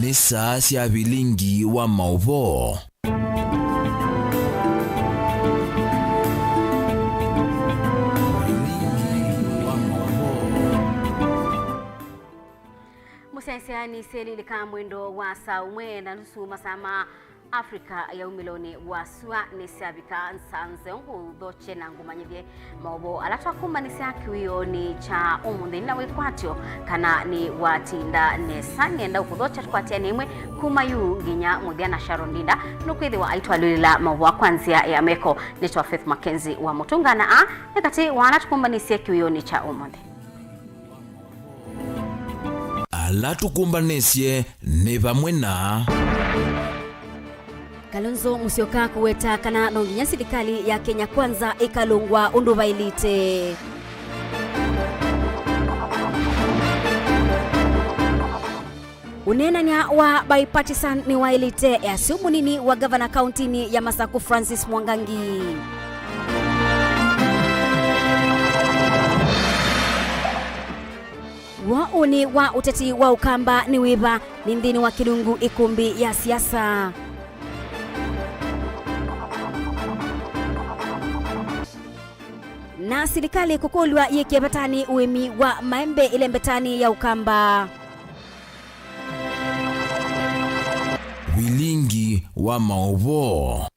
ni saa cia Vilingi Wa Mauvoo. Musaisia ni seli lika mwendo wa saa umwe na nusu masama Afrika ya umiloni wa sua ni sabika nsanze doche na ngumanyivye Mauvoo alatwa kuma ni siaki wio ni cha umundi na wekwatio kana ni watinda nesani enda ukudocha tukwatia nimwe kuma yu nginya mudhiana Sharondinda nukwithi wa aitwa lulila Mauvoo kwanzia ya meko nitwa Faith MAKENZI wa mutungana nekati wanatukumba ni siaki wio ni cha umundi alatukumbanesye ne vamwe na Kalonzo Musyoka kuweta kana nonginya serikali ya Kenya Kwanza ikalungwa unduvailite. Unenanya wa bipartisan ni wailite ya siumunini wa governor county ya Masaku Francis Mwangangi. Wauni wa uteti wa Ukamba ni wiva ni ndini wa Kilungu ikumbi ya siasa. Na serikali kukulwa yekiabatani uemi wa maembe ile mbetani ya Ukamba. Vilingi Wa Mauvoo.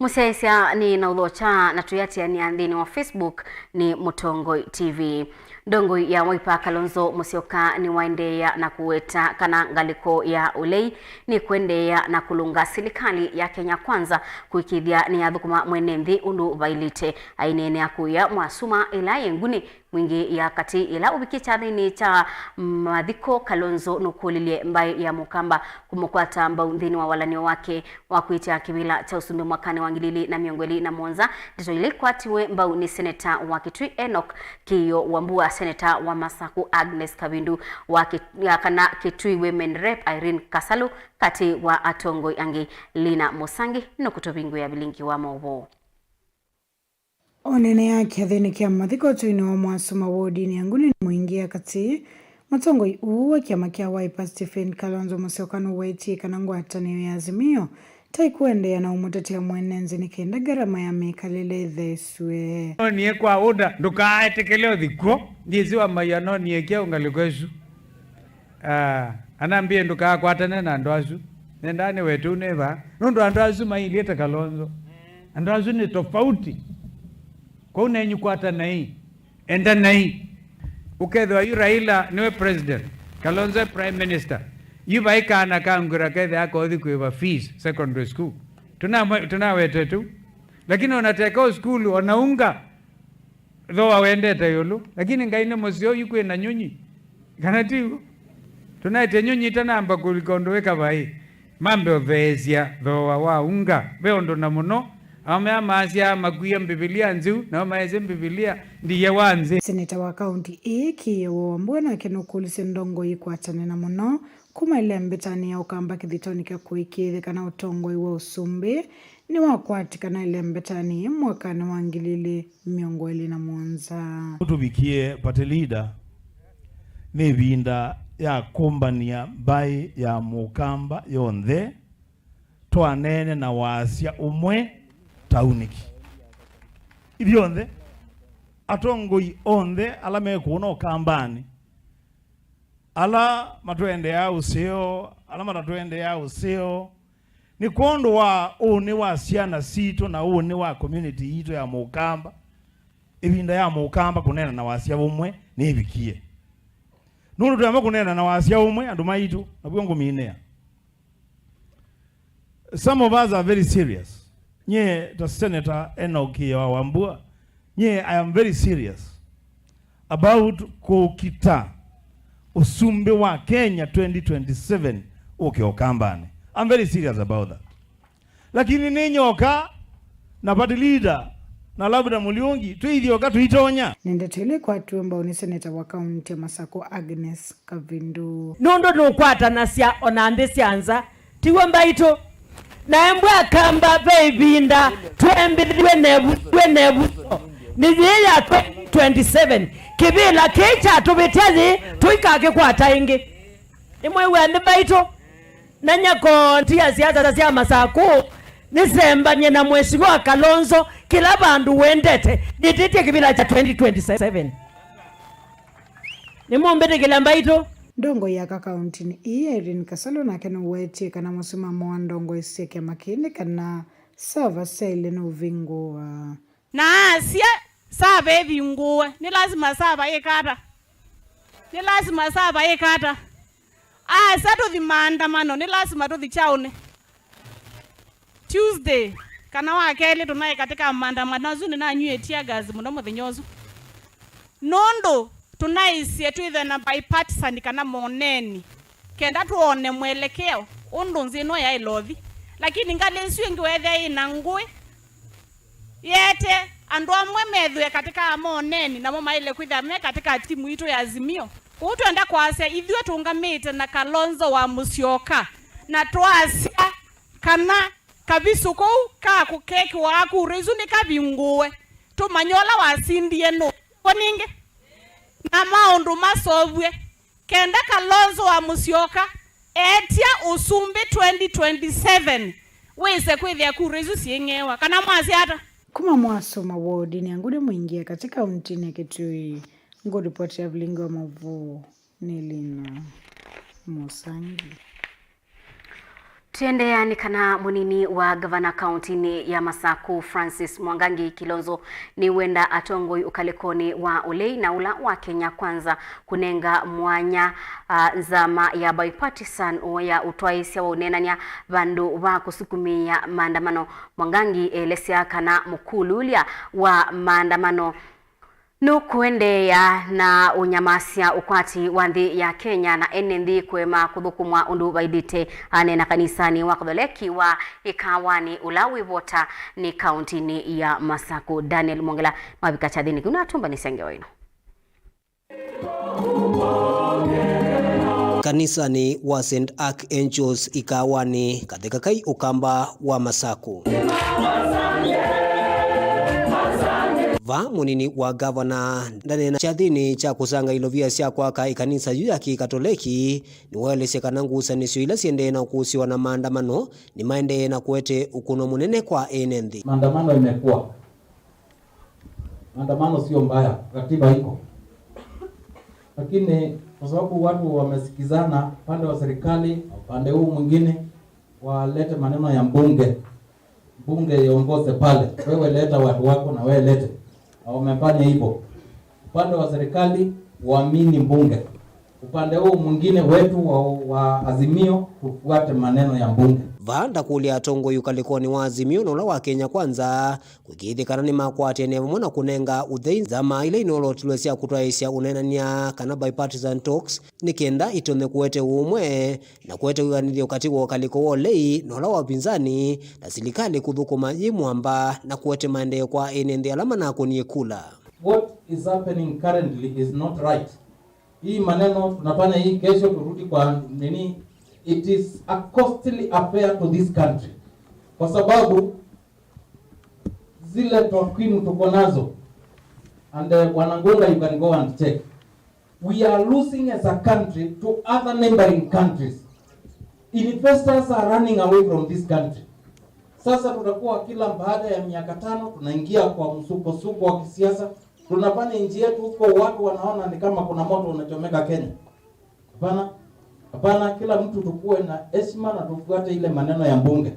Musaisia ni naudhocha na tuyatia ni andini wa Facebook ni Mutongoi TV. Dongoi ya Wipa Kalonzo Musyoka ni waendeya na kuweta kana ngaliko ya ulei ni kuendeya na kulunga serikali ya Kenya Kwanza kuikidhia ni adhukuma mwenendi undu vailite ainene ya kuya mwasuma ila yenguni mwingi ya kati ila ubikicha dhini cha madhiko Kalonzo nukulilie mbai ya Mukamba kumukwata mbao ndini wa walanio wake wakuitia kibila cha usumbi mwakane wangilili na miongweli na Mwanza dito ili kwatiwe mbao ni seneta wa Kitui Enoch Kiyo Wambua, seneta wa Masaku Agnes Kabindu wa kana Kitui Women Rep Irene Kasalu kati wa Atongoi Angi Lina Musangi nukutobingu ya Vilingi Wa Mauvoo. Onene yake athini kia mathiko tuini wa mwasuma wodini anguni muingia kati Mutongoi uwa kiama kia Wiper Stephen Kalonzo Musyoka nuwaitie kana ngwatanio ya Azimio taikuendea na umutete ya mwenenzi ni kenda garama ya mekalele theswe. Niye kwa oda nduka tekeleo dhiko ndiziwa mayano niye kia ungalikwesu anambie nduka kwa atane na ndoasu nendane wetu neva nundu andoasu mailieta Kalonzo andoasu ni tofauti kwa unenyu kwa atanai enda nai ukedwa yu Raila niwe president Kalonzo prime minister yu baika na kangura kedhe hako odhi kuiva fees secondary school tunawete tu lakini wanateka school wanaunga dho wawende tayulu lakini ngaine mosio yu kwe na nyunyi kanativu tunaite nyunyi tanamba kulikondoweka bai mambe ovezia dho waunga beondo na muno amasia makuya Biblia nzu na maeze Biblia ndiye wanze. Seneta wa county Kiyo Wambua na kenokulise ndongo ikwatane na muno kuma ile mbetani ya Ukamba kithitonika kuikithe kana utongoi wa usumbi ni wakwatika na ile mbetani mwakani wangilili miongweli na Mwanza. Tubikie pate leader ni vinda ya kombania bai ya Mukamba yonthe twanene na wasia umwe tauniki ibyonthe atongoi onthe ala mekuona Ukambani ala matwende ya useo ala matwende ya useo ni kondo wa une wa siana sito na une wa community ito ya Mukamba ibinda ya Mukamba kunena na wasia umwe ni ibikie nunu tuyamba kunena na wasia umwe anduma ito nabwongo minea. Some of us are very serious. Nye the Senator Enoch wa Wambua nye I am very serious about kukita usumbe wa Kenya 2027 Ukambani. I'm very serious about that. Lakini ninyoka na party leader na labda muliongi tuithioka tuitonya nendetele kwa tuomba ni seneta wa county Masako Agnes Kabindu nondo nukwata nasya onandesi anza tiwe mbaito na mbwa kamba bebinda twembirwe nebu ni ya 27 kibila kicha tubitezi tuikake kwa taingi imwe wende baito nanya kontia siasa za Masaku nisembanye na mheshimiwa Kalonzo kila bandu wendete nitite kibila cha 2027 nimumbete kila baito ndongo ya kaunti ni Erin Kasalo na kena wetie kana musimamo wa ndongo iseke makini kana sava sele no vingo na asia sava vingo ni lazima sava ekata sato di maandamano ni lazima to di chaune Tuesday kana wakele tunaye katika maandamano zuni na nyue tia gazi munomo thinyozo nondo tunaisi tuithe na bipartisan kana moneni kenda tuone mwelekeo undu nzino ya ilothi lakini ngalesio ngiwethe ina ngui yete andu amwe methwe katika moneni na mama ile kwitha me katika timu itu ya Azimio utwenda kwasia ithuwe tungamite na Kalonzo wa Musyoka na twasia kana kabisuko ka kukeki waku rezuni kabinguwe tumanyola wasindie no koninge na maundu masovwe kenda Kalonzo wa Musyoka etia usumbi 2027 wese kwithia kurezu siengewa kana mwasi hata kuma mwasoma wodi ni angude muingia katika untine Kitui ngo report ya Vilingi Wa Mauvoo Nilina Musangi. Tuendeani kana munini wa gavana kaunti ya Masaku Francis Mwangangi Kilonzo ni wenda atongoi ukalekoni wa ulei na ula wa Kenya Kwanza kunenga mwanya nzama ya bipartisan ya utwaisia wa unenanya bandu wa kusukumia maandamano. Mwangangi lesia kana mukululia wa maandamano nukuendea na unyamasia ukwati wandhi ya Kenya na enendi kwema kuthukumwa undu baidite anena kanisani wa Katholiki wa ikawani ulawi vota ni kauntini ya Masaku. Daniel Mongela mabika chadhini kuna tumba nisenge waino. Kanisani wa St. Archangels ikawani katika kai ukamba wa Masaku. Va munini wa gavana ndani na chathini cha kusanga ilovia sia kwa kai kanisa yu ya Kikatoliki ni wale sekanangu sanisyo ila siende na kuhusiwa na maandamano ni maende na kuete ukuno munene kwa enendi. Maandamano imekuwa. Maandamano sio mbaya, katiba iko. Lakini kwa sababu watu wamesikizana pande wa serikali, pande huu mwingine walete maneno ya mbunge. Bunge iongoze pale. Wewe leta watu wako na wewe lete. Wamefanya hivyo. Upande wa serikali waamini mbunge. Upande huu mwingine wetu wa Azimio tufuate maneno ya mbunge. Vanda kulia tongo yukalikoni wa Azimio nola wa Kenya Kwanza kukithikana ni makwati ene mwana kunenga uthei zama ile inolo tulwesia kutwaisia unenania kana bipartisan talks nikenda itone kuete umwe na kuete uganithio katigo kaliko wolei nola wa pinzani na serikali kuthukuma imwamba na kuete maendeleo kwa enende alama na kuniekula. What is happening currently is not right. Hii maneno tunafanya hii kesho turudi kwa nini? It is a costly affair to this country. Kwa sababu zile takwimu tuko nazo and wanangonga you can go and check. We are losing as a country to other neighboring countries. Investors are running away from this country. Sasa tutakuwa kila baada ya miaka 5 tunaingia kwa msukosuko wa kisiasa. Tunafanya nchi yetu huko watu wanaona ni kama kuna moto unachomeka Kenya. Hapana, kila mtu tukue na heshima na tufuate ile maneno ya mbunge.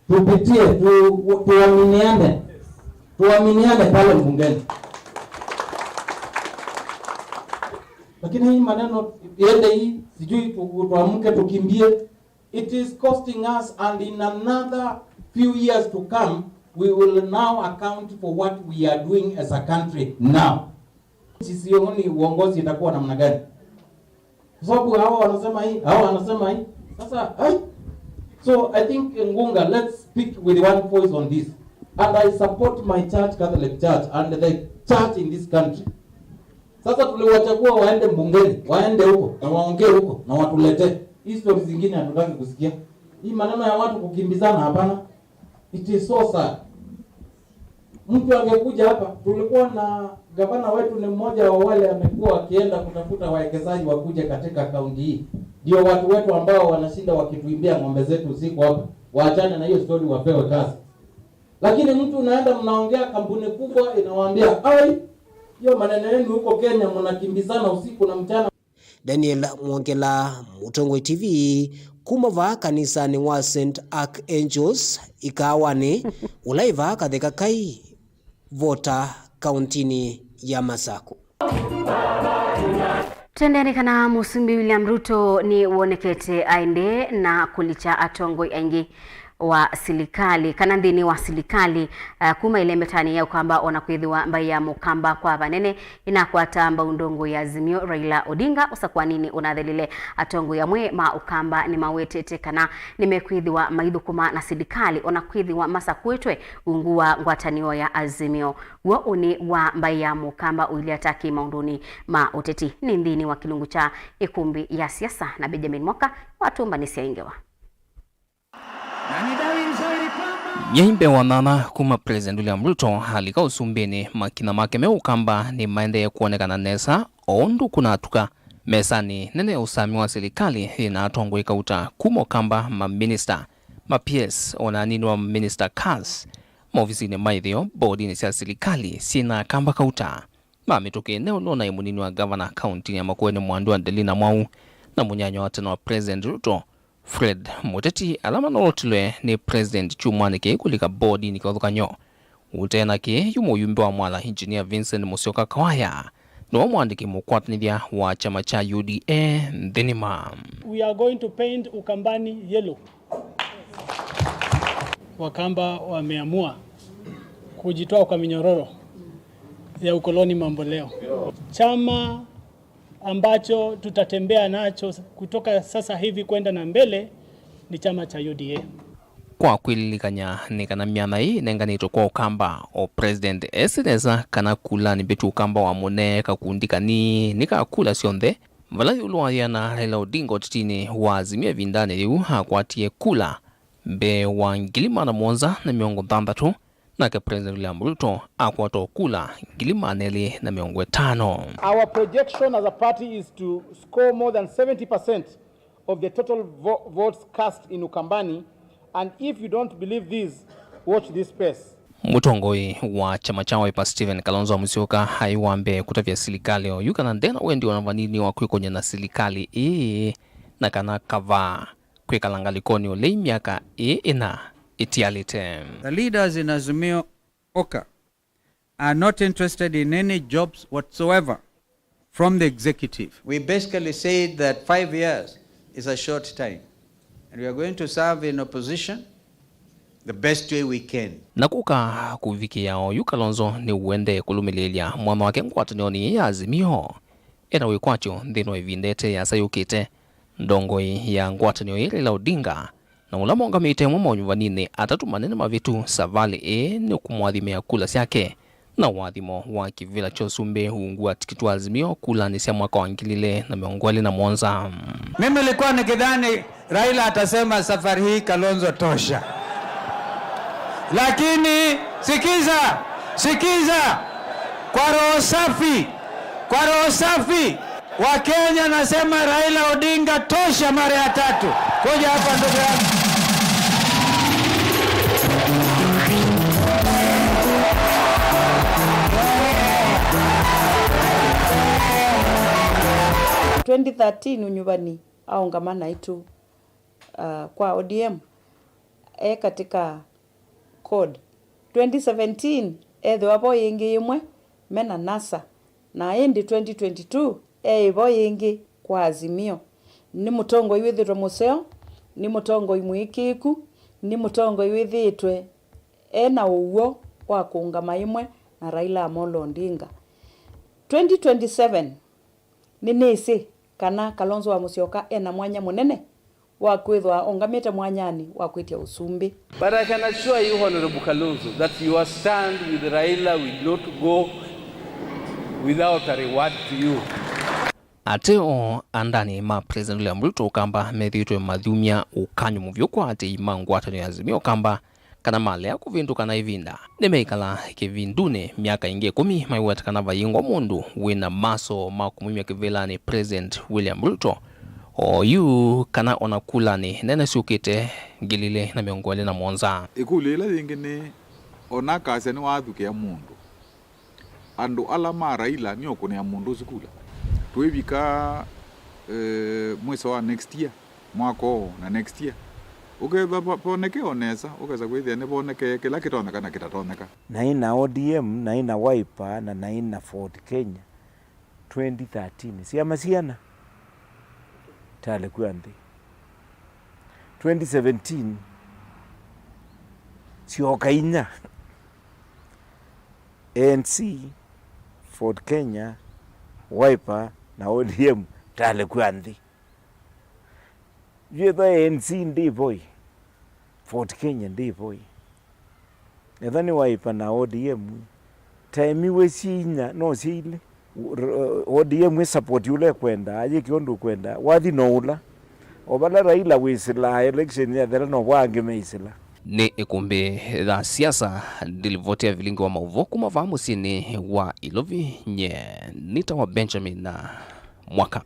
Tupitie, tuaminiane pale mbungeni. Lakini hii maneno iende hii, sijui tuamke tukimbie. It is costing us, and in another few years to come, we will now account for what we are doing as a country now. Sisioni uongozi itakuwa namna gani? Sababu hao wanasema hii, hao wanasema hii. Sasa, so I think Ngunga, let's speak with one voice on this. And I support my church, Catholic Church, and the church in this country. Sasa tuliwachagua waende mbungeni, waende huko, na waongee huko, na watulete. Hii stories zingine hatutaki kusikia. Hii maneno ya watu kukimbizana hapana. It is so sad. mtu angekuja hapa, tulikuwa na gavana wetu ni mmoja wa wale amekuwa akienda kutafuta wawekezaji wakuje katika kaunti hii. Ndio watu wetu ambao wanashinda wakituimbia ng'ombe zetu usiku hapa, waachane na hiyo story, wapewe kazi. Lakini mtu unaenda mnaongea kampuni kubwa inawaambia, "Ai, hiyo maneno yenu huko Kenya mnakimbizana usiku na mchana." Daniel Mwongela, Mutongoi TV, kumava kanisani wa St. Archangels ikawani ulaiva kathika kai vota kauntini ya Masako. Tendeni kana Musumbi William Ruto ni uonekete aende na kulicha atongoi aingi wa silikali kana ndini wa silikali kuma ile metani ya kwamba onakwithiwa mbai ya mukamba kwa banene inakwata undongo ya Azimio Raila Odinga usa nini unathelile atongo ya mwe ma ukamba ni mawetete kana nimekwithiwa maithukuma na silikali onakwithiwa masakwetwe ungua ngwatanio ya Azimio wo uni wa mbai ya mukamba uiliataki maunduni ma uteti ni ndini wa kilungu cha ikumbi ya siasa na Benjamin Mwaka watumba ni siaingewa Nyimbe wanana kuma President William Ruto halika usumbeni makina make meukamba ni maende ya kuonekana nesa ondu kunatuka mesani nene usami wa serikali inatongo ikauta kumo kamba ma minister ma PS onanini wa minister Kaz maofisini maithio bodi ni sia serikali sina kamba kauta mametoke eneo lona imunini wa governor county ya Makueni Mwandu Adelina Mwau na munyanyo wa tena wa President Ruto Fred Muteti alama nolotile ni President Chumwanike kulika bodi ni kathukanyo. Utena ke yumo yumbe wa mwala engineer Vincent Musyoka Kawaya no mwandiki mukwatnithia wa chama cha UDA Ndinima. We are going to paint Ukambani yellow. Wakamba wameamua kujitoa kwa minyororo ya ukoloni mamboleo. Chama ambacho tutatembea nacho kutoka sasa hivi kwenda na mbele ni chama cha UDA. Kwa kwililikanya ni kana miana hii nenganito kwa ukamba o President Eseneza kana kula ni betu ukamba wa mone kakundika ni nika kula sionde valazi uluwa yana Raila Odinga titini wa Azimio vindane yu hakwatie kula be wa ngilima na mwonza na miongo dhambatu na ke President William Ruto akwato kula ngilima neli na miongo 5. Our projection as a party is to score more than 70% of the total votes cast in Ukambani, and if you don't believe this, watch this space. Mutongoi wa chama cha Wiper Stephen Kalonzo Musyoka haiwambe kutavya serikali o yukana ndena wendi wanavanini wa kwenye na serikali na kana kava kwekalangalikoni ole miaka ina itialite. The leaders in Azimio Oka are not interested in any jobs whatsoever from the executive. We basically said that 5 years is a short time and we are going to serve in opposition the best way we can. Nakuka kuviki yao Kalonzo ni uende kulumilelia mwana wake ngwatanioni ya Azimio ena wikwacho ndino evindete ya sayukite ndongoi ya ngwatanio Raila Odinga na ulamonga mite mwa nyuvanine atatu manene mavitu savali ni kumwadhimia kula siake na wadhimo wa kivila chosumbe huungua tikitu Azimio kula ni sia mwaka wangilile na miongwali na Mwanza. Mimi nilikuwa nikidhani Raila atasema safari hii Kalonzo tosha. Lakini sikiza kwa roho safi wa Kenya nasema Raila Odinga tosha mara ya 3. Kuja hapa ndugu yangu. unyuvani au ngamana itu kwa ODM katika code 2017 edho abo yengi imwe mena NASA na endi 2022 ebo yengi kwa Azimio ni mutongo iwithitwe museo ni mutongo imwikiku ni mutongo iwithitwe ena uwo wa kuungama imwe na Raila Amolo Odinga 2027 ni nisi kana Kalonzo wa Musyoka ena mwanya munene wa kwithwa ongamite mwanyani wa kwitia usumbi. But I can assure you, Honorable Kalonzo, that your stand with Raila will not go without a reward to you. Ateo andani ma President William Ruto kamba methitwe madhumia ukanyu muvyo kwa ate imangwatano ya Azimio kamba kana malea kuvinduka na ivinda nimeikala kivindune miaka ingi 10 maiwetakana vayingwa mundu wina maso makumimya kivilani President William Ruto oyu kana onakulani nene sukite ngilile na miongole na monza ikulela yingine onakase ni wathuke ya mundu andu ala maraila ni okune ya mundu zikula twivika mwezi wa next year mwako na next year ukeza poneke onesa ukeza kwithia ne poneke kila kitoneka na kitatoneka na ina ODM na ina Wiper na ina Ford Kenya 2013 siama siana tale kuande 2017 siokaina ANC Ford Kenya Wiper na ODM tale kuande yetha ANC ndi boy Ford Kenya ndi boy ethani Wiper na ODM time we sinya no sile ODM we support yule kwenda aje kiondu kwenda wathi no ula obala Raila wisila election ya thera no wange meisila ni ikumbi la siasa dilivotia Vilingi Wa Mauvoo kumavamu sini wa Ilovi nye nita wa Benjamin na mwaka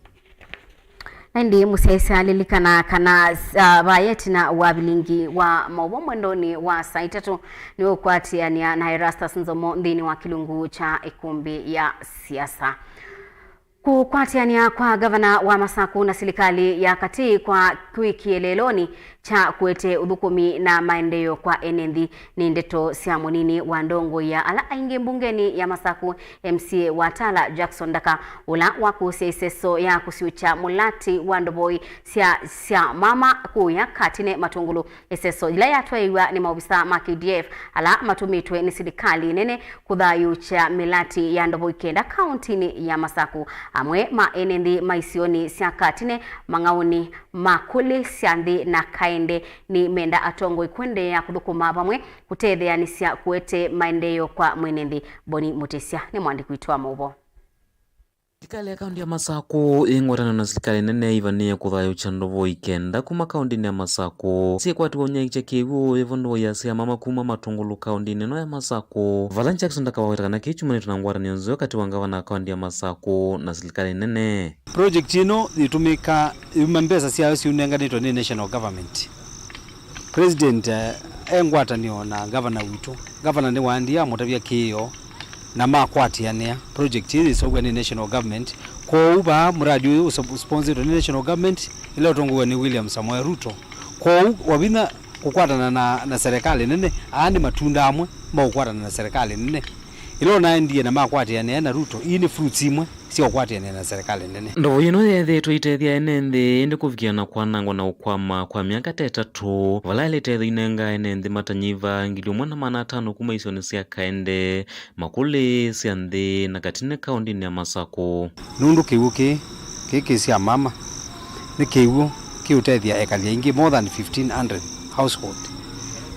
ndi musaisa lilikana kana bayetina wa Vilingi Wa Mauvoo mwendoni wa saa 3 ni ukwatiania na Erastus Nzomo ndini wa kilungu cha ikumbi ya siasa. Kukwatiania kwa gavana wa Masaku na serikali ya kati kwa kieleloni cha kuete udhukumi na maendeleo kwa enendi ni ndeto siamonini wa ndongo ya ala aingi mbungeni ya Masaku MCA Watala Jackson Daka ula wakusia iseso ya kusiucha mulati wandoboi sia mama kuya katine matungulu iseso ila ya tuwaiwa ni maubisa MAKENZI ala matumitwe ni serikali nene kudhayucha milati ya ndoboi kenda kauntini ya Masaku amwe ma enendi maisioni sia katine mangauni makuli siandi na kaende ni menda atongo ikwende ya kudukuma bamwe kutethea nisia kuete maendeleo kwa mwenendi Boni Mutesia ni mwandiki wetu wa Mauvoo. Serikali ya kaunti ya Masaku ingwatana na serikali nene ivania kuthayo chandovo ikenda kuma kaunti ya Masaku sikwatu onyaikya kiwu evondo ya sia mama kuma matungulu kaunti no ya Masaku Vilingi Jackson ndakawawetana kichumani tunangwara nionzo kati wangawa na kaunti ya Masaku na serikali nene project ino itumika imambeza sia siunenganitwa ni national government president engwatanio na governor witu governor ni wandia mutavia kiyo na makwatiania project hii isogwa ni national government kwa uba mradi huu sponsored ni national government ile utongwa ni William Samoei Ruto kwa wabina kukwatana na serikali nene aandi matunda amwe maukwatana na serikali nene ilo na ndiye na makwatiania na Ruto hii ni fruits imwe sio kwatiania na serikali nene ndo yino yethe tuitethia enende ende kuvikiana kwanangwa na ukwama kwa miaka 3 valaile tethe inenga enende matanyiva ngili mwana mana 5 kuma isoni sia kaende makule sia nthi na katine kaunti ya Masaku nundu kiwuki kiki sia mama ni kiwu kiutethia ekalia ingi more than 1500 household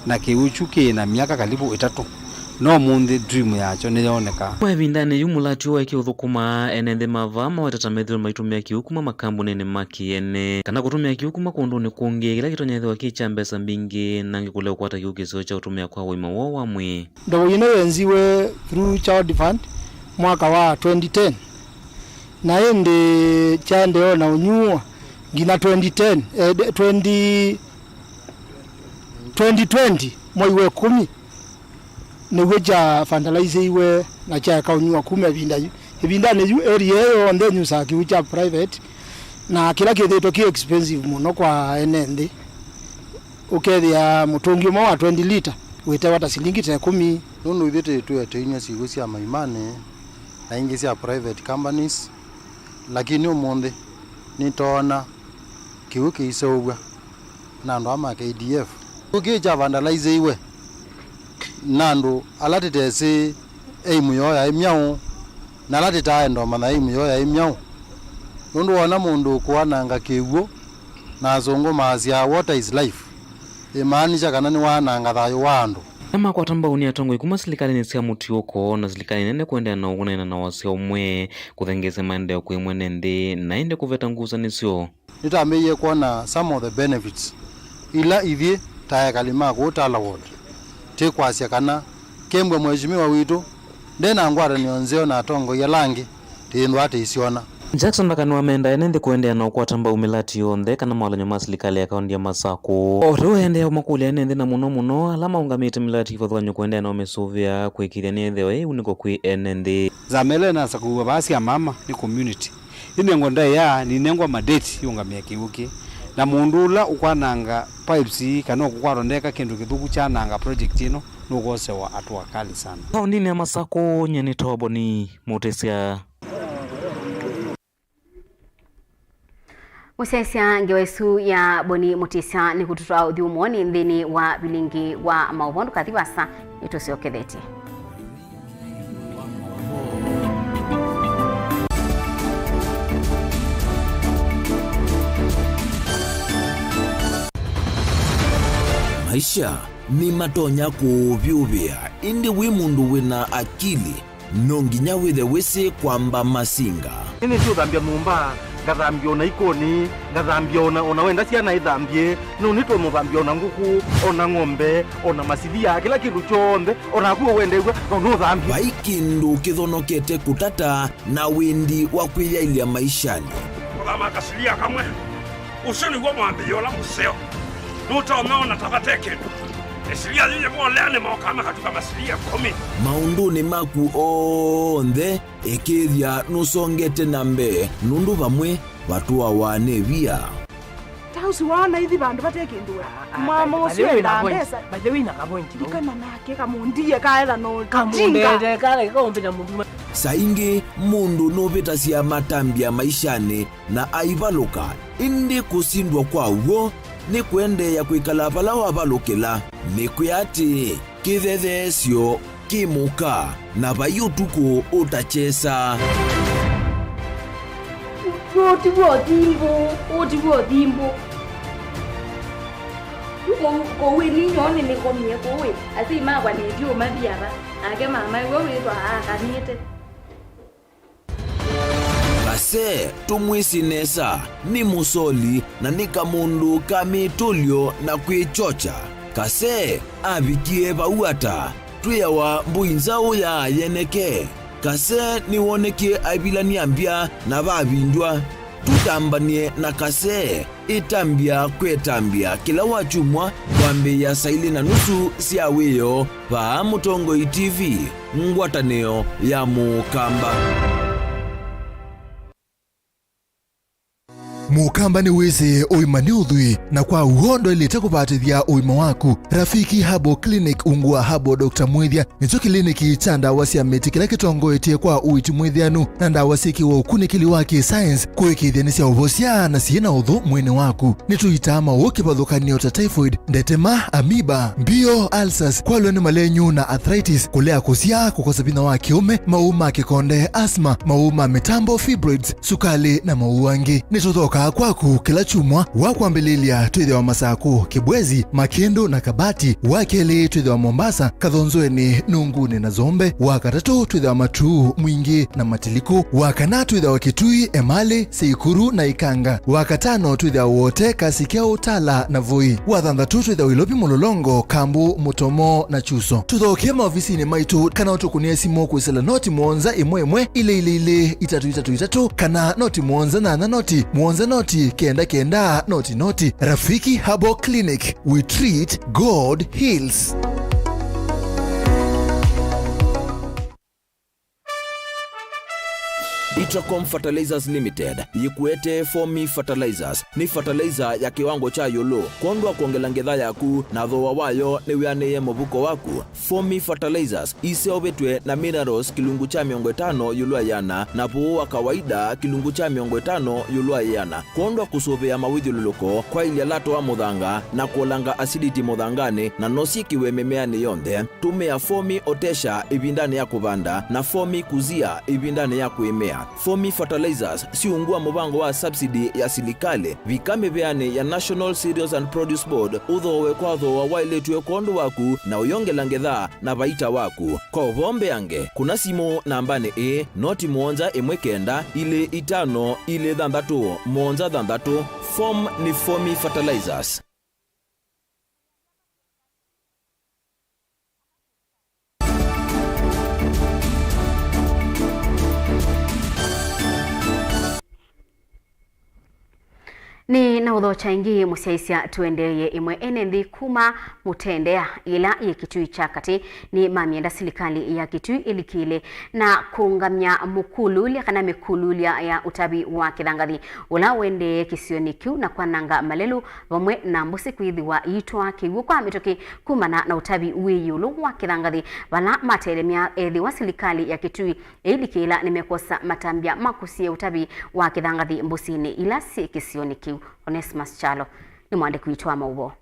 na kiwuchu na miaka karibu 3 no mundi dream yacho niyoneka mwevindane yumulati wake uthukuma enende mavama watatamethio maitumia kiukuma makambu nene makiene kana kutumia kiukuma kunduni kungi kila kitonyethwa kicha mbesa mbingi nangi kule ukwata kiukiso cha utumia kwa wima wao wamwe ndo yino wenziwe through child fund mwaka wa 2010 na ende chande ona unyua ngina 2010 2020 mwaiwe 10 niwe cha fertilizer iwe na cha kaunywa kume vinda ne yu area yo onde nyusa ki ucha private na kila kithe ki expensive muno kwa enende ukethia mutungi mo wa 20 liter wete wata shilingi 10 nono ithete tu ateinya sigo cia maimane na ingi cia private companies lakini umonde nitona kiuki isogwa na ndo ama KDF ukicha fertilizer iwe nando alatitesi eimu yo ya imyao na alatita endo mana eimu yo ya imyao nundu wana mundu kuananga kiwo na zongo mazia water is life imaanisha kana ni wananga thayo wandu ama kwa tamba unia tongo ikuma serikali ni sia mutioko na serikali nene kuendea na ugunena na wasia umwe kuthengeze maendeleo kwa imwe nthi na inde kuveta nguza nisio nitameye kuona some of the benefits ila ithie taya kalima ko tala ward tikwasya kana kembwe mheshimiwa witu ndena ngwara nionzeo na tongo ya langi tindwa tisiona. Jackson Makani wamenda enende kuendea na ukwatamba umilati yonthe kana mwalanyo masilikali ya kaundi ya Masako otoendea umakuli enende na muno alama ungamite milati ifothanyo kuendea na umesuvia kuikiria niendewe uniko kui enende zamele na sakuwa basi ya mama ni community inengo ndaya ni nengo madate yungamia kiuki na mundula ukwananga pipes kana ukwarondeka kindu kithuku chananga project ino nugose wa atua kali sana kaundi ya Masako nyeni tobo ni mutesia Musesia ngewesu ya boni mutisa ni kututoa udhiumoni ndini wa Vilingi wa Mauvoo kathibasa itosioketheti. Maisha ni matonya kuvyuvia indi wimundu wina akili nonginya withe wisi kwamba masinga. Ini sio dhambia mumba ngathambia ona ikoni ngathambia ona wenda ciana ithambie no nitwe muthambia ona nguku ona ng'ombe ona masithia kila kindu chonthe ona kuo wendegwa no thambia baikindu kithonokete kutata na windi wa kwiyailia maishani kama kasilia kamwe usoni gwa mwambio la museo nutaona tabateke esilia zile mwaleane mawakama katika masilia 10 maunduni maku onthe ekithia nusongete nambe nundu bamwe batuwa wanevia tausi wana hithi bandu batekindua mama usio ndambesa bajewina kapointi dikana nake kamundiye kaela no kamundete kale kombina mundu saingi mundu nobeta cia matambia maishani na aivaluka indi kusindwa kwauo ni kuendeea kwikala pala wavalukila ni kuyati kithethesyo kimuka na vayutuku utachesa utivuo thimbo kowe ninyone nikomie kowe asi magwa nivyo mathiava ake mama iwe witwa akanite kase tumwisinesa ni musoli na ni kamundu kamitulyo na kwichocha kase avikie vauata twiyawa mbuinzau ya yeneke kase niwonekie avilania mbya na vavindwa tutambanie na kase itambia kwetambia kila wachumwa kwambi ya saili na nusu siawiyo pa Mutongoi TV ngwataneo ya Mukamba. Mukamba ni weze oimani udhui na kwa uhondo ilete kupatithia uima waku. Rafiki Habo Clinic ungua Habo Dr. Mwithia nicho kliniki cha ndawa cia miti kila kitongoetie kwa uiti mwithianu na ndawa siki wa ukunikili wake science kuikithia ni cia uvosia na ciena uthu mwene waku. Nituitama ukipathukanio ta typhoid, ndetema, amiba, mbio, ulcers, kwalwe ni malenyu na arthritis, kulea kusia, kukosa bina wa kiume, mauma kikonde, asma, mauma mitambo, fibroids, sukali na mauangi. Nituthoka kwaku kila chumwa wakwambililia twithe wa Masaku, Kibwezi, Makendo na Kabati, wakeli twithe wa Mombasa, Kathonzweni, Nunguni na Zombe, wakatatu twithe wa Matuu, Mwingi na Matiliku, wakana twithe wa Kitui, Emali, Seikuru na Ikanga, wakatano twithe wa wote Kasikia, Utala na Voi, wathanthatu twithe wa Ilopi, Mulolongo, Kambu, Mutomo na Chuso. Tuthokie maofisini maitu kana utukunie simu kwisela noti mwonza imwe ile 333 kana noti mwonza na noti mwonza noti kenda noti. Rafiki Habo Clinic, we treat, God heals. Itracom Fertilizers Limited yikuete Fomi Fertilizers ni fertilizer ya kiwango cha yolo kondwa kuongela ngetha yaku na thowa wayo ni wianeye mubuko waku. Fomi Fertilizers iseobetwe na minerals kilungu cha 50 yulwa yana na puu wa kawaida kilungu cha 50 yulwa yana kondwa kusobea mawithiluluko kwa ilia lato wa muthanga na kuolanga acidity muthangani na nosikiwe memeani yonthe. Tumia Fomi otesha ibindani ya kuvanda na Fomi kuzia ibindani ya kuimea. Fomi Fertilizers siungua mubango wa subsidy ya silikale vikame beane ya National Cereals and Produce Board uthowe kwa thowa wailetwe kondo waku na uyongela ngetha na baita waku kwa uvombe yange kuna simu nambane noti mwonza imwekenda ile 5 ile 6 mwonza 6. Form ni Fomi Fertilizers. Ni na udho chaingi musiaisia tuendeye imwe enendi kuma mutendea ila ye kitui chakati ni mamienda silikali ya kitui ilikile na kungamya mukululia kana mikululia ya utabi wa kithangathi ula wende kisioni kiu na kwananga malelu vamwe na mbusi kwithiwa yitwa kiwu kwa mitoki kumana na utabi wiyulu wa kithangathi vala matelemia ethi wa silikali ya kitui ilikila nimekosa matambia makusie utabi wa kithangathi mbusini ila si kisioni kiu. Onesimus Chalo ni Vilingi Wa Mauvoo.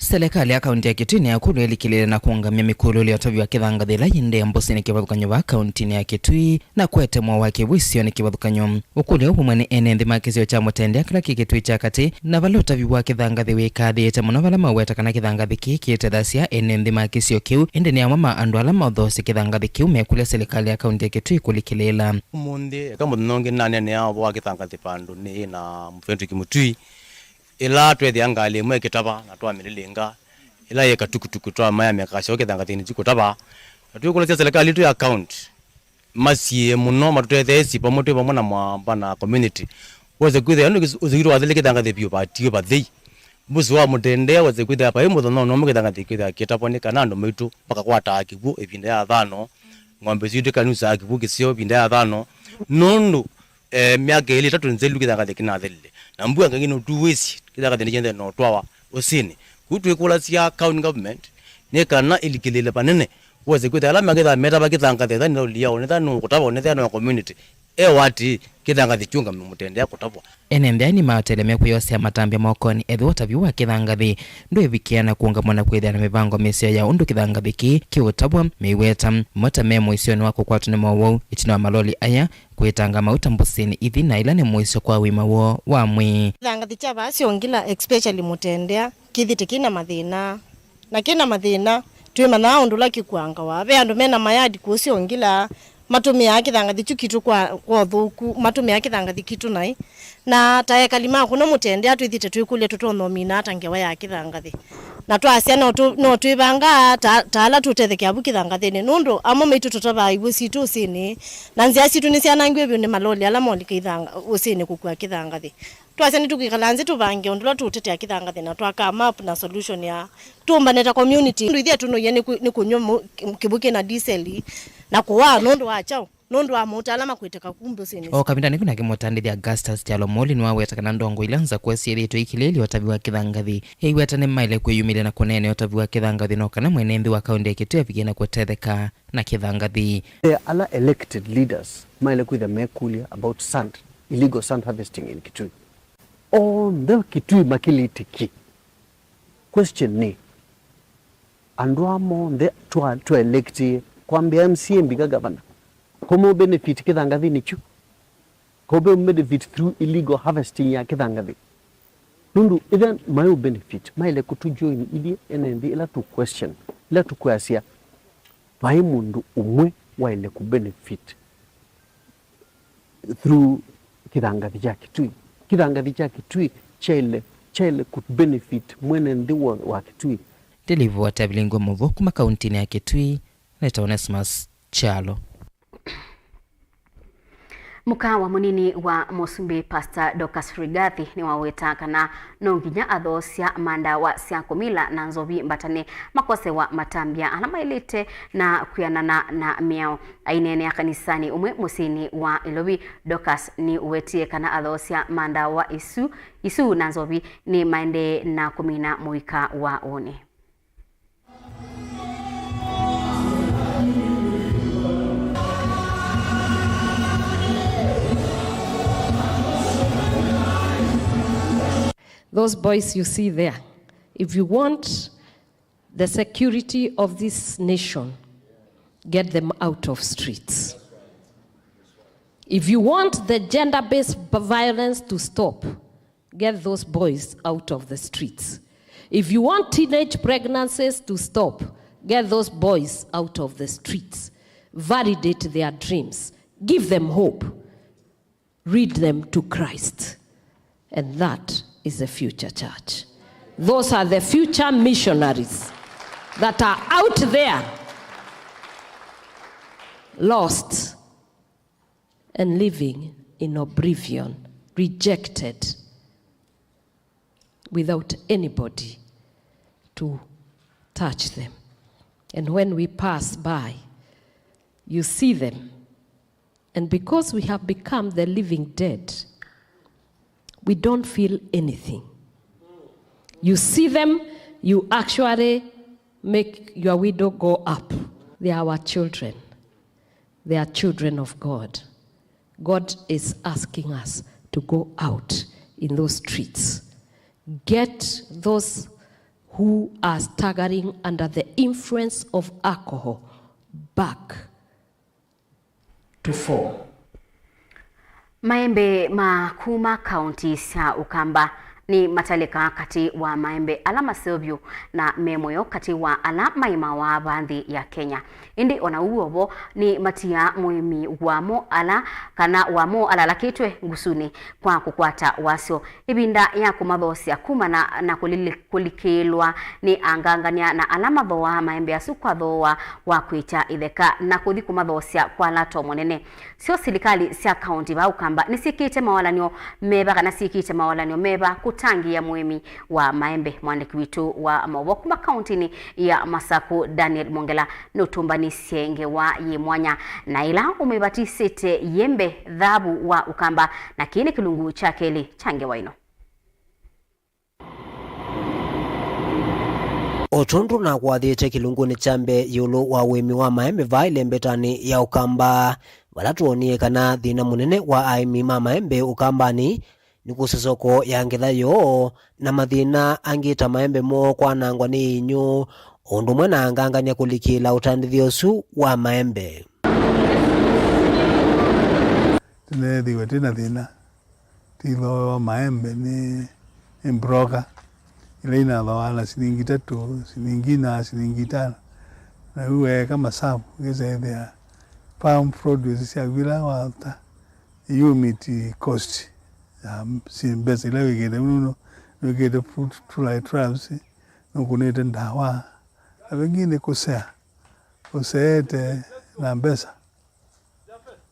Serikali ya kaunti ya Kitui ya kulu ilikilile na kuungamia mikulu ya utabi wa kithangathi la yinde mbusini kivathukanyo wa kaunti ya Kitui na kwete mwa wake wisio ni kivathukanyo ukule upo mwene enendi makizio cha mutendea kila Kitui cha kati na vala utabi wa kithangathi wikathiite muno vala maweta kana kithangathi kikite thasia enendi makizio kiu indi ni amama andu ala mauthosi kithangathi kiu mekulia serikali ya kaunti ya Kitui kulikilila umundi kama nonge nane ne abo wa kithangathi pandu ni na mfentu kimutui ila twethi angali mwe kitaba na twa mililinga ila ye katukutuku twa maya mekasho kithangathi ni chikutaba tukuletea serikali tu account masie muno matutethesi pamoto pamwe na mwamba na community wose kwithe ando uzigiro wathile kithangathi pio patio bathei buzi wa mutendea wose kwithe hapa imo no no kithangathi kwithe kitapone kana ando mitu paka kwata akibu ebinda ya thano ngombe zitu kanusa akibu kisio binda ya thano nundu miaka ile tatu nzelu kithangathi kinathile na mbua ngangino tuwesi kithangathi ni jende no twawa usini kutu ikula sia county government ne kana ilikilile panene wose kwithe ala magitha meta bakithangathi thani no liao ne thano kutaba ne thano community wati kithangathi chunga mutendea kutabwa enembe ni matelemea kuyosia matambia mokoni ethi utabi wa kithangathi ndo evikiana kuunga mwana kwithia na mivango misio ya undu kithangathi kiutabwa miweta mota memo isioni wako kwatu ni mawou itino wa maloli aya kuitanga mauta mbusini ithi na ila ni mwisho kwa wima wo wa mwi kithangathi cha basi ongila especially mutendea kithite kina mathina na kina mathina twima na undula kikwanga wabe andu mena mayadi kusi ongila matumia kithangathi chukitu kwa thuku matumia kithangathi kitu nai na tae kalima kuno mutendea twithite twikulie tutonomina atangewa ya kithangathi na twasia no twibanga taala tutetheke abu kithangathi ni nundu amo mitu tutaba ibusitu usini na nzia situ ni ciana ngwe ni maloli ala moli kithanga usini kukua kithangathi twasia ni tukikalanze tubange undula tutete ya kithangathi na twaka map na solution ya tumbaneta community ndu ithia tuno ye ni kunyo kibuke na diesel na kuwa nundu wa chao nundu wa mutalama kwiteka kumbe usini kabinda nikuna kimotandithia Augustus Chalo moli ni waweta kana ndongo ilanza kwesiritwo ikileli utabi wa kithangathi heiweta ni maile kwiyumile na kunene utabi wa kithangathi no kana mwenendi wa kaunti ya Kitui apigena kwetetheka na kithangathi ala elected leaders maile kwitha mekulia about sand illegal sand harvesting in Kitui on the Kitui makilitiki question ni andwamo the to elect kwambia MCA mbiga governor komo benefit kithangathi nichu kobe benefit through illegal harvesting ya kithangathi nundu even my benefit maile kutu join ili enendi ila to question ila to kwasia bai mundu umwe waile ku benefit through kithangathi ya Kitui kithangathi ya Kitui chele ku benefit mwene ndi wa Kitui Vilingi Wa Mauvoo kuma kaunti ya Kitui na Onesimus Chalo. Muka wa munini wa Mosumbi Pastor Docas Rigathi ni waweta kana nonginya athosia manda wa siakomila na nzobi mbatane makose wa matambia alama ilite na kuyanana na miao ainene ya kanisani umwe musini wa Ilobi Docas ni uwetie kana athosia manda wa isu na nzobi ni maende na kumina muika wa one. Those boys you see there, if you want the security of this nation, get them out of streets. If you want the gender-based violence to stop, get those boys out of the streets. If you want teenage pregnancies to stop, get those boys out of the streets. Validate their dreams. Give them hope. Lead them to Christ. And that is the future church. Those are the future missionaries that are out there, lost and living in oblivion rejected without anybody to touch them. And when we pass by, you see them. And because we have become the living dead, we don't feel anything. You see them, you actually make your widow go up. They are our children. They are children of God. God is asking us to go out in those streets. Get those who are staggering under the influence of alcohol back to form. Maembe makuma kaunti cia Ukamba ni matalika kati wa maembe alama Silvio na memoyo kati wa alama imawa bandhi ya Kenya. Indi ona uobo ni matia muimi wamo ala kana wamo ala lakitwe ngusuni kwa kukwata wasio. Ibinda ya kumadhosi ya kuma na kulikilwa ni angangania na alama dhoa maembe ya sukwa dhoa wa kuicha idheka na kuthi kumadhosi ya kwa lato monene. Sio silikali sia kaunti ba Ukamba nisikite mawalanyo meba kana sikite mawalanyo meba tangi ya muimi wa maembe mwandiki witu wa Mauvoo kuma kauntini ya Masaku Daniel Mongela nutumbani sienge wa yemwanya na ila umebatisite yembe dhabu wa Ukamba na kini kilungu chakeli change waino. Otundu na kwathite kilunguni chambe yulu wa wimi wa maembe vaile mbetani ya Ukamba walatuonie kana thina munene wa aimi ma maembe Ukambani ni kusisoko ya ngetha yo na mathina angita maembe mo kwanangwa ni inyu undu mwana angangania kulikila utandithio su wa maembe. Tunethiwe tina thina tilo wa maembe ni mbroka ile inathoala shilingi 3, shilingi 4, shilingi 5 na uwe kama sabu gezethia farm produce cia gwila wata unit cost simbezi la wigede muno wigede food fly traps nukunete ndawa abengine kuseete na mbesa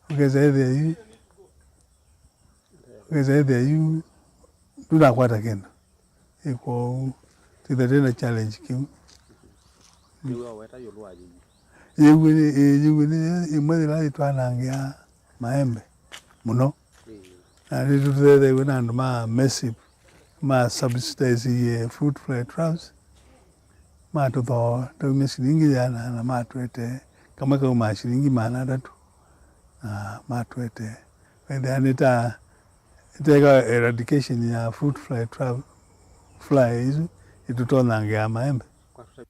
ugezeede yu tunakwata kendo iko tidena challenge kim yegwini imwe la itwanangia maembe muno and it they went on massive subsidize fruit fly traps to the shilingi yana na matwete kama kama shilingi 300 matwete when they anita iteka eradication ya fruit fly trap flies itutonangia maembe.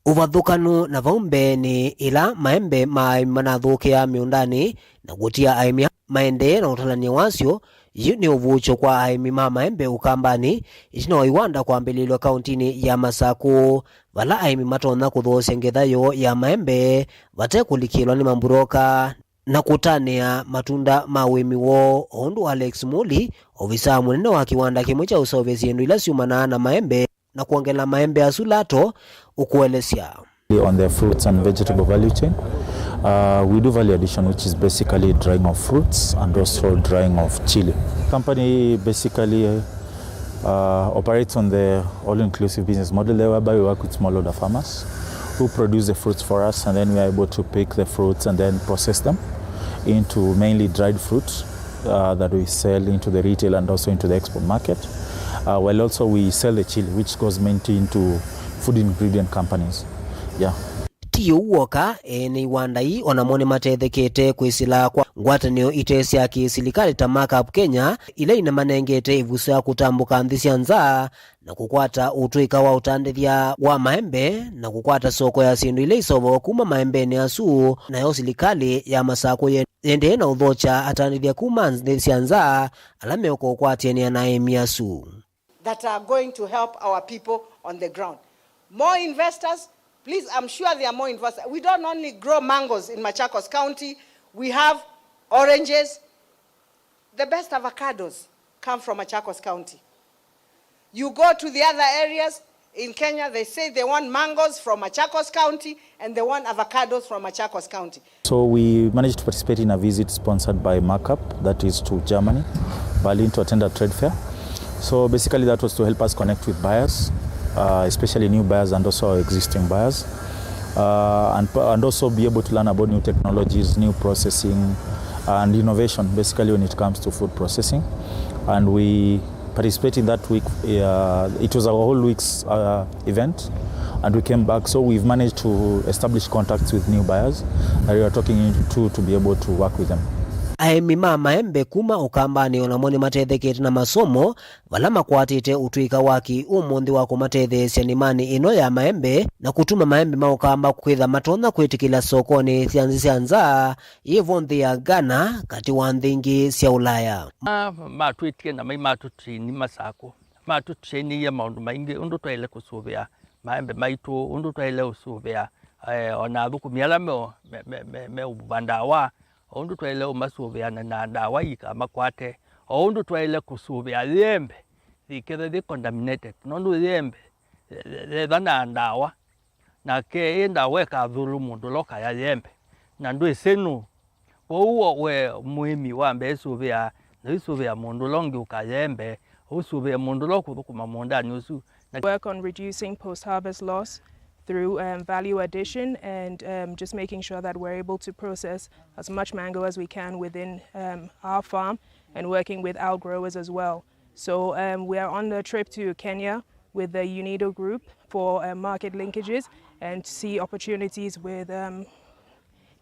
Uvathukanu na vaumbe ni ila maembe manathukia miundani na gutia aimia maende na utalania wasio yu ni uvucho kwa aimi ma maembe Ukambani ichino iwanda kuambililwa kauntini ya Masaku vala aimi matona kuthosya ngethayo ya maembe vate kulikilwa ni mamburoka na kutania matunda mawimi wo ondu Alex Muli ofisa munene wa kiwanda kimwe cha usovesi yendu ila siumana na maembe na kuongela maembe asulato ukuelesya. On the fruits and vegetable value chain, we do value addition, which is basically drying of fruits and also drying of chili. Company basically operates on the all-inclusive business model whereby we work with smallholder farmers who produce the fruits for us, and then we are able to pick the fruits and then process them into mainly dried fruits that we sell into the retail and also into the export market. While also we sell the chili, which goes mainly into food ingredient companies. Yeah. Tiyo uoka ni wandai onamone matethekete kwisila kwa ngwatanio itesi ya kisilikali ta Markup Kenya ile ina manengete ivuso ya kutambuka nthisi nza na kukwata utwika wa utandithia wa maembe na kukwata soko ya sindu ile isovo kuma maembeni asu na yo silikali ya Masaku yende na uthocha atandithia kuma nthisi nza alame uko kwatiania na emiasu that are going to help our people on the ground. More investors. Please, I'm sure there are more investors. We don't only grow mangoes in Machakos County. We have oranges. The best avocados come from Machakos County. You go to the other areas in Kenya, they say they want mangoes from Machakos County and they want avocados from Machakos County. So we managed to participate in a visit sponsored by Markup, that is to Germany, Berlin to attend a trade fair. So basically that was to help us connect with buyers, especially new buyers and also our existing buyers, and also be able to learn about new technologies, new processing, and innovation, basically when it comes to food processing. And we participated that week. It was our whole week's event, and we came back. So we've managed to establish contacts with new buyers that we are talking to be able to work with them. Aemi ma maembe kuma ukambani onamoni matethekete na masomo vala makwatite utwika waki umundi wako matethesya ni mani ino ya maembe na kutuma maembe maukamba kwitha matona kwitikila sokoni thyanzi syanza ivo nthi ya Ghana kati wa nthingi sya Ulaya. Matwitie na mai matutini masako matutini ya maundu maingi undu twaile kusuvia maembe maitu undu twaile usuvia ona thukumia me ubandawa ondu twaile umasuviana na ndawa ika makwate ondu twaile kusuvia yembe thikethe thi contaminated nondu yembe thana ndawa na ke ndawa ka thulu mundu loka ya yembe na ndu isenu uwo we muhimi wa mbesuvia na isuvia mundu longi ukayembe usuvia mundu lokuma mundani usu. Work on reducing post-harvest loss through value addition and just making sure that we're able to process as much mango as we can within our farm, and working with our growers as well. So we are on the trip to Kenya with the UNIDO group for market linkages and see opportunities with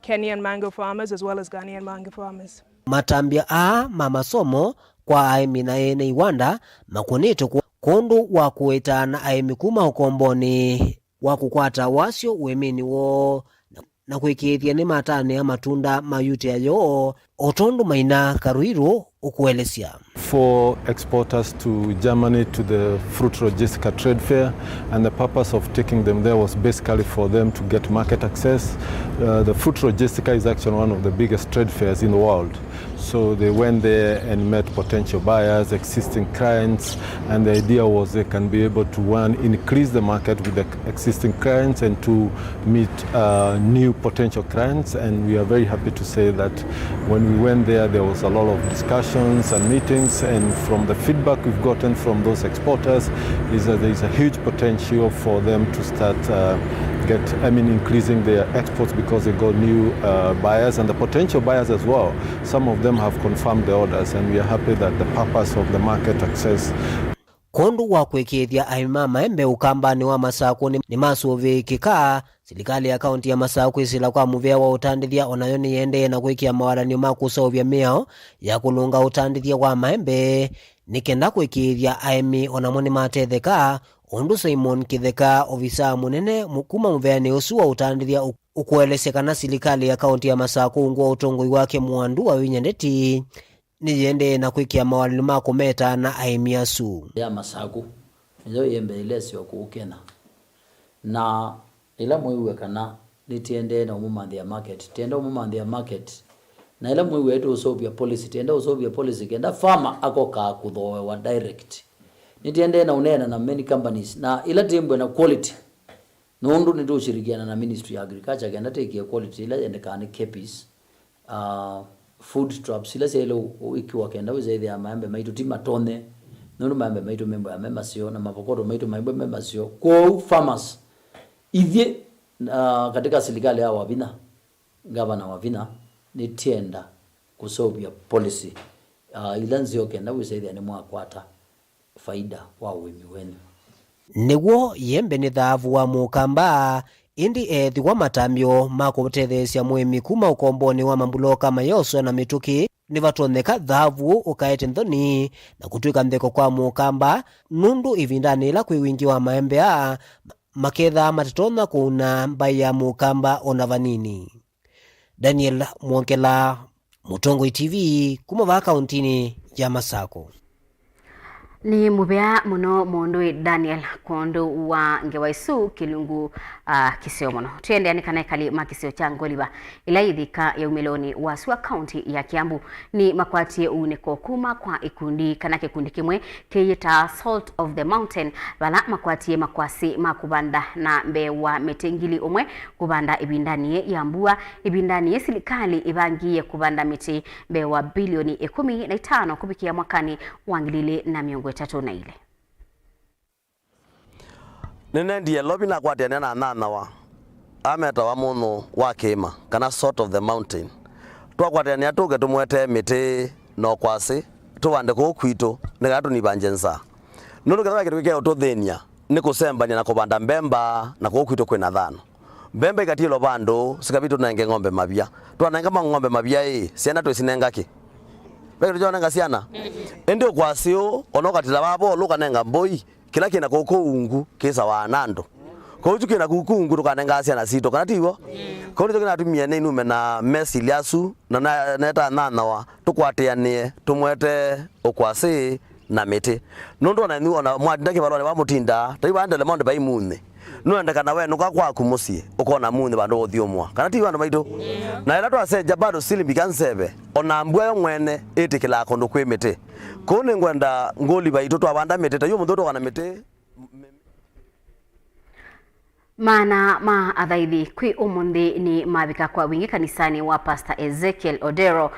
Kenyan mango farmers as well as Ghanaian mango farmers. Matambia mamasomo kwa aimi na ene Iwanda makunito kundu wa kuetana aimi kuma ukomboni wa kukwata wasyo uemini wo na kwikithia ni matane ya matunda mayute ayo otondu maina karuiro ukuelesya. For exporters to Germany to the Fruit Logistica Trade Fair, and the purpose of taking them there was basically for them to get market access. The Fruit Logistica is actually one of the biggest trade fairs in the world. So they went there and met potential buyers, existing clients, and the idea was they can be able to, one, increase the market with the existing clients and to meet new potential clients. And we are very happy to say that when we went there, there was a lot of discussions and meetings, and from the feedback we've gotten from those exporters is that there is a huge potential for them to start increasing their exports because they got new buyers and the potential buyers as well. Some of them have confirmed the orders, and we are happy that the purpose of the market access. Kondu wa kwekethia aima maembe ukambani wa Masako ni masuvi kika serikali ya kaunti ya Masako isila kwa muvea wa utandithia onayoni yende na kwikia mawaranio makusovya miao ya kulunga utandithia wa maembe nikenda kwekethia aimi onamoni matetheka undu Simon Kitheka ofisa munene mukuma muveani usu wa utandithia ukuelesekana serikali ya kaunti ya Masako ungwa utongoi wake Mwandu wa Winyandeti ni yende na kwikia mawaranio makumeta na aimi asu ya Masako nyo yembe ilesio kuukena na ila mwiwe kana nitiende na umumanthi ya market tienda umumanthi ya market na ila mwiwe wetu usobia policy tienda usobia policy kenda farmer akoka kuthowe wa direct nitiende na unena na many companies na ila timbo na quality nundu nitu ushirikiana na Ministry ya Agriculture kenda take quality ila ende kani kepis food traps ila selo ikiwa kenda wize ya maembe maitu timatone nundu maembe maitu membo ya memasio na mapokoto maitu maembe memasio kwa farmers ithie katika serikali ya Wavina governor Wavina ni tienda kusobia policy ilanzio kenda wize ni mwakwata faida wa wimi wenu niguo yembe ni thavu wa mukamba indi ethi wa matambio makutethesya mwimi kuma ukomboni wa mambuloka mayoso na mituki ni vatoneka thavu ukaete nthoni na kutwika ntheko kwa mukamba nundu ivindani ila kwi wingi wa maembe maketha matatona kuna mbai ya mukamba ona vanini. Daniel Mwonkela, Mutongoi TV, kuma va kauntini ya Masako. Ni mubea muno mundu Daniel Kondo wa Ngewaisu Kilungu kisio muno. Tuende anikana kali makisio changoliba ila idhika ya umeloni wa Sua County ya Kiambu ni makwatie uneko kuma kwa ikundi kanake kundi kimwe kiyita Salt of the Mountain bala makwatie makwasi makubanda na mbewa metengili umwe kubanda ibindani ya mbua ibindani silikali ibangiye kubanda miti mbewa bilioni 15 kubikia mwakani wangilile na miongo 3 na ile. Nene ndiye lobi na kwa tena na wa ameta wa muno wa kema kana Salt of the Mountain twa kwa tena tuge tumwete miti no kwasi tuwande ko kwito nigatu ni banjensa nundu ketha kitu kike ututhenia ni kusembania na kubanda mbemba na ko kwito kwina thano mbemba ikatilo bando sikabito nenge ng'ombe mabia twanenga ng'ombe mabia ciana twicinenga ki Bego jona ngasiana. Ndio kwasio onokatila babo luka nenga mboi kila kina koko ungu kisa wa nando. Ko ujuke na kukungu tukanenga asiana sito kana tiwo. Ko ndio kina tumia ne inume na Messi liasu na neta nana wa tukwateanie tumwete okwasi na miti. Nondo na ni ona mwadake balone ba mutinda taibande le monde baimune. Nuenda kana we nuka kwa kumusie ukona mune bando othiomwa kana ti bando baito na ila twaseja bado silimbi kansebe ona mbwa yo mwene etikila kondo kwemete kone ngwenda ngoli baito twabanda metete yo muthoto kana mete Mana ma adhaidi kwi umundi ni mabika kwa wingi kanisani wa Pastor Ezekiel Odero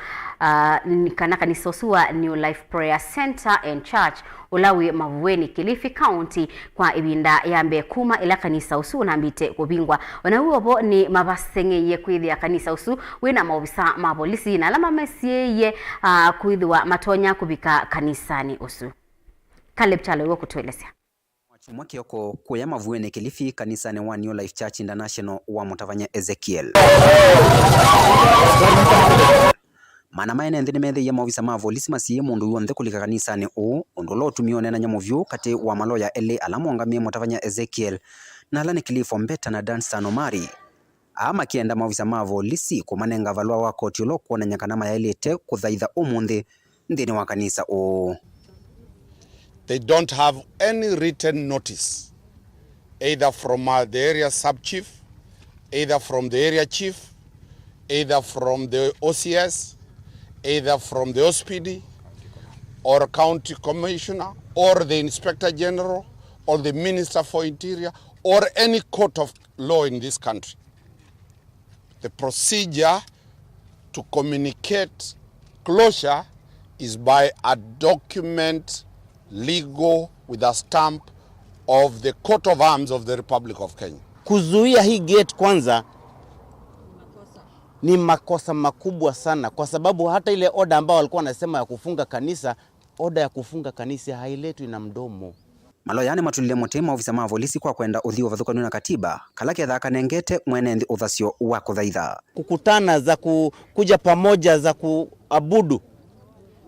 kana kanisa Sua New Life Prayer Center and Church Ulawi Mavueni Kilifi County kwa ibinda yambe kuma ila kanisa usu na mbite kubingwa wana huobo ni mabasenge ye kuidhi ya kanisa usu wina maofisa mapolisi na alama mesie ye kuidhi wa matonya kubika kanisani usu. Caleb Chalo yuwa kutuelezea. Mwaki yoko kuya Mavueni Kilifi kanisani wa New Life Church International wa Mutavanya Ezekiel. Mana maene ndine methe ya mawisa mavolisi masiye mundu wonde kulika kanisani o ondolo tumione na nyamovyo kati wa maloya ele alamongamie Mutavanya Ezekiel na alani Kilifo Mbeta na Dansa Nomari ama kienda mawisa mavolisi kumanenga valwa wako tiolo kuona nyakanama ya elete kuthaitha umundi ndine wa kanisa o. They don't have any written notice either from the area sub-chief, either from the area chief, either from the OCS, either from the OSPD or county commissioner or the inspector general or the minister for interior or any court of law in this country. The procedure to communicate closure is by a document legal with a stamp of the coat of arms of the Republic of Kenya. Kuzuia hii gate kwanza ni makosa makubwa sana kwa sababu hata ile order ambao walikuwa wanasema ya kufunga kanisa, order ya kufunga kanisa hailetwi na mdomo. Maloyani matulile motema ofisa mavolisi kwa kwenda udhiwa vathukanu na katiba kalake dhaka nengete mwenendi uthasio wako dhaitha. Kukutana za kuja pamoja za kuabudu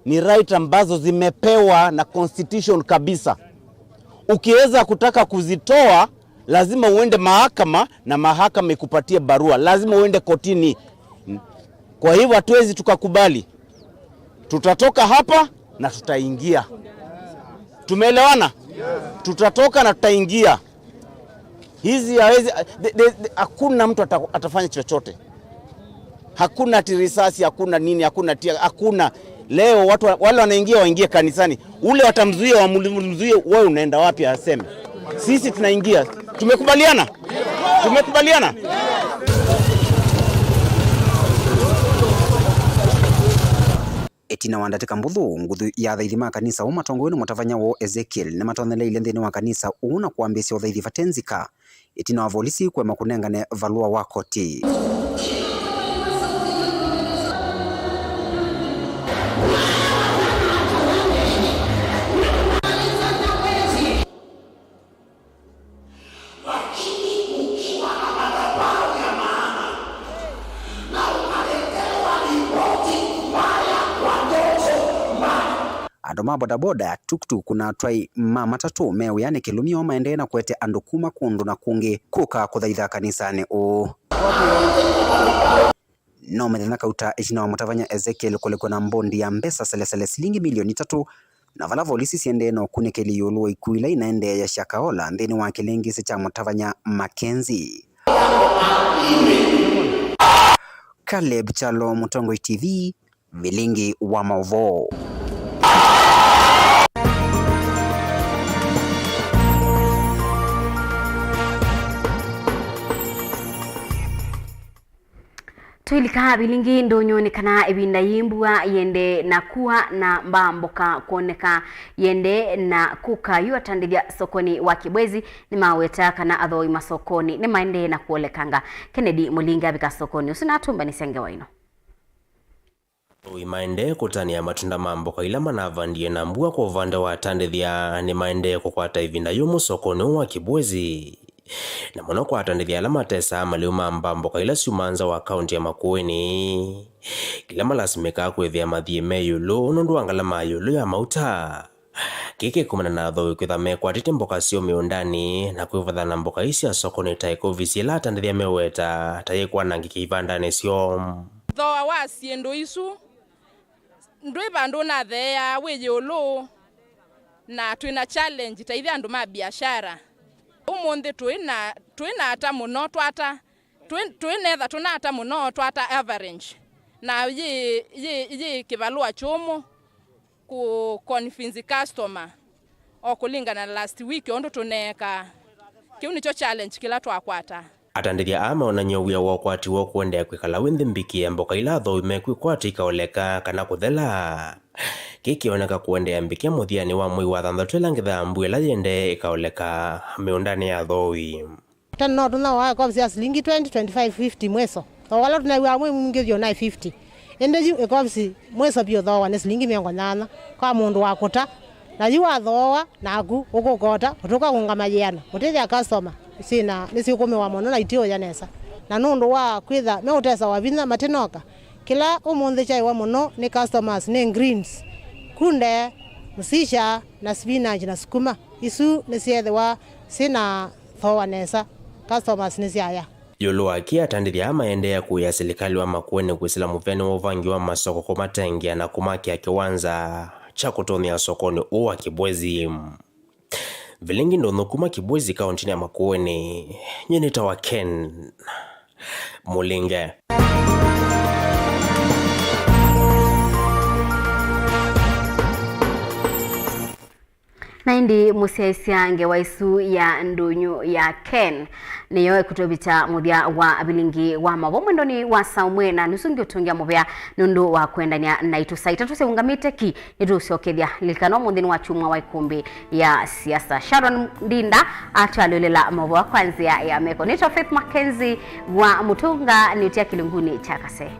ni right ambazo zimepewa na constitution kabisa. Ukiweza kutaka kuzitoa lazima uende mahakama na mahakama ikupatie barua. Lazima uende kotini. Kwa hivyo hatuwezi tukakubali. Tutatoka hapa na tutaingia. Tumeelewana? Tutatoka na tutaingia. Hizi hawezi hakuna mtu atafanya chochote. Hakuna tirisasi, hakuna nini, hakuna tia, hakuna. Leo watu wale wanaingia waingie kanisani. Ule watamzuia wamzuie wewe unaenda wapi aseme. Sisi tunaingia. Tumekubaliana? Tumekubaliana? Etina wandateka mbuthu nguthu ya thaithima kanisa u matongoni Mutavanya wo Ezekiel na matonele ile ndini wa kanisa una kuambisia uthaithi fatenzika etina wa volisi kwema kunengane valua wa koti. Andoma bodaboda tuktuk kuna twai matatu meu yani kilumio maende na kwete andukuma kundu na kungi kuka kuthaitha kanisani o. No methina kauta echina wa Mutavanya Ezekiel kuliko na mbondi ya mbesa selesele silingi milioni 3 na vala volisi siende no kunekeli yolo ikuila inaende ya shakaola ndeni wa kilengisi cha mutavanya MAKENZI. Caleb Chalo, Mutongo TV, Vilingi Wa Mauvoo. Tuilika Vilingi ndonyonekana ebinda yimbua yende na kuwa na mbamboka kuoneka yende na kuka yuatandidia sokoni wa Kibwezi ni maweta kana athoi masokoni ni maende na kuolekanga. Kennedy Mulinga bika sokoni usinatumba ni senge waino. Maende kutania matunda mamboka ila manavandie na mbua kwa uvanda wa tandithia ni maende kukwata ivinda yumu sokoni wa Kibwezi. Na mono kwa atandithia ala matesa maliuma mbamboka ila siumanza wa kaunti ya Makueni. Kila malasimika kwethia mathie meyulu nundu angala mayulu ya mauta. Kike kumana na thoi kwithame kwa titi mboka sio miundani na kwivadha na mboka isi ya sokoni taiko visi ila atandithia meweta taye kwa nangiki ivandani sio. Thoa wa siendo isu ndui bandu na thea weyulu na tuina challenge taithia andu ma biashara. Umundi tuina ata muno twata tuinetha tuna ata muno twata average na yi kivalua chumu ku convince customer okulingana na last week ondo tuneka kiu nicho challenge kila twakwata. Atandithia ameona nyowia wokwati wo kuendea kwikala winthi mbiki mboka ila thoi mekwikwati ikaoleka kana kuthela. Kikioneka kuendea mbiki muthiani wa mwei wa thanthathu ila ngithambu ila yende ikaoleka miundani ya thoi. Tano tuna wa kwa shilingi 20 25 50 mweso. Wala tunawa mwe mungithio na 50. Ende ju ekobsi mweso bio thoa na shilingi 800 kwa mundu wa kuta. Na yu athoa naku ukukota utuka kungamayana. Utethia customer sina nisikome wa mono na itio yanesa. Na nundu wa kwitha me utesa wa vina matenoka. Kila umuthi chai wa mono ni customers ni greens. Kunde, musisha na spinach na sukuma. Isu nisiethwa sina thoa nesa. Customers nisiaya. Yulu akia atandithia amaendea kuya serikali wa Makueni kwisila muveni wa uvangi wa masoko kumatengia na kumakia kiwanza cha kutomia sokoni uwa Kibwezi. Vilingi ndonokuma Kibwezi kaunti ya Makueni. Nyenita wa Ken Mulinge. Naindi musiaisia nge waisu ya ndunyu ya Ken niyo kutobita muthia wa Vilingi wa Mauvoo mwendoni wa saumwe na nusungi utungia muvea nundu wa kuendania na itusaita tuseungamite ki nitusokethia lilikano munthini wa chumwa wa ikumbi ya siasa. Sharon Ndinda atwalulela Mauvoo kwanzia ya meko. Nito Faith MAKENZI wa Mutunga niutia kilunguni cha Kase.